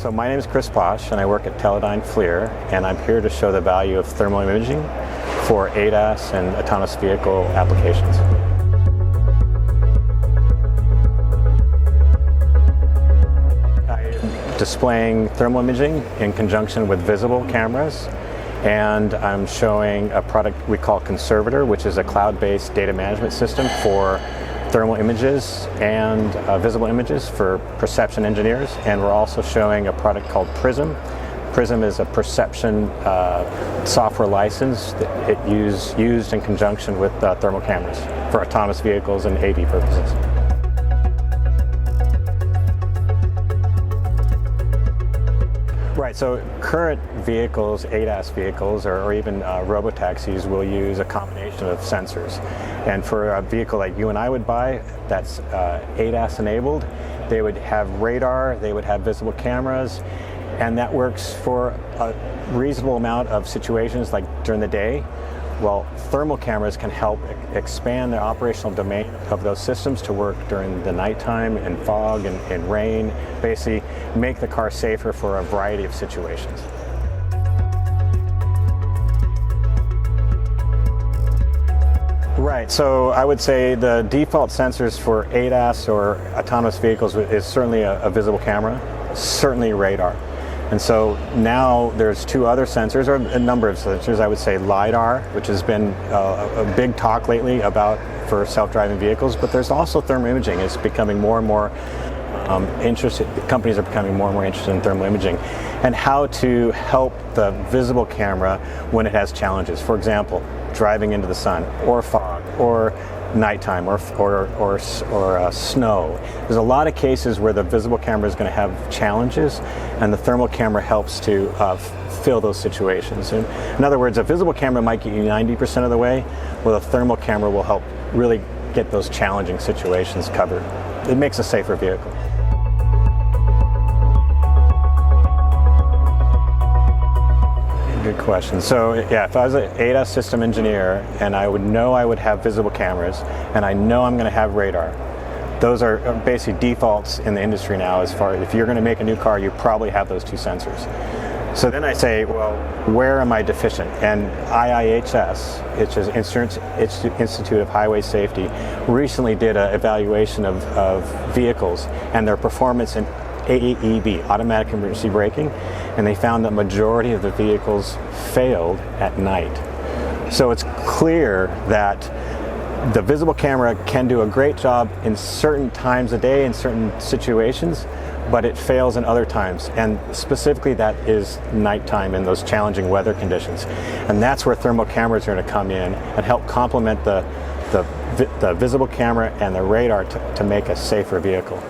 So my name is Chris Posch and I work at Teledyne FLIR, and I'm here to show the value of thermal imaging for ADAS and autonomous vehicle applications. I'm displaying thermal imaging in conjunction with visible cameras, and I'm showing a product we call Conservator, which is a cloud-based data management system for thermal images and visible images for perception engineers. And we're also showing a product called Prism. Prism is a perception software license that it used in conjunction with thermal cameras for autonomous vehicles and AV purposes. Right, so current vehicles, ADAS vehicles, or even robotaxis will use a combination of sensors. And for a vehicle like you and I would buy that's ADAS enabled, they would have radar, they would have visible cameras, and that works for a reasonable amount of situations like during the day. Well, thermal cameras can help expand the operational domain of those systems to work during the nighttime and fog and rain, basically make the car safer for a variety of situations. Right, so I would say the default sensors for ADAS or autonomous vehicles is certainly a visible camera, certainly radar. And so now there's two other sensors, or a number of sensors. I would say LiDAR, which has been a big talk lately about for self-driving vehicles, but there's also thermal imaging. It's becoming more and more interested, companies are becoming more and more interested in thermal imaging and how to help the visible camera when it has challenges. For example, driving into the sun or fog or nighttime or snow. There's a lot of cases where the visible camera is going to have challenges, and the thermal camera helps to fill those situations. And in other words, a visible camera might get you 90% of the way, while a thermal camera will help really get those challenging situations covered. It makes a safer vehicle. Good question. So yeah, if I was an ADAS system engineer and I would know I would have visible cameras and I know I'm going to have radar, those are basically defaults in the industry now. As far as if you're going to make a new car, you probably have those two sensors. So then I say, well, where am I deficient? And IIHS, which is Institute of Highway Safety, recently did an evaluation of vehicles and their performance in AEB, automatic emergency braking, and they found that majority of the vehicles failed at night. So it's clear that the visible camera can do a great job in certain times of day, in certain situations, but it fails in other times, and specifically that is nighttime in those challenging weather conditions. And that's where thermal cameras are going to come in and help complement the visible camera and the radar to make a safer vehicle.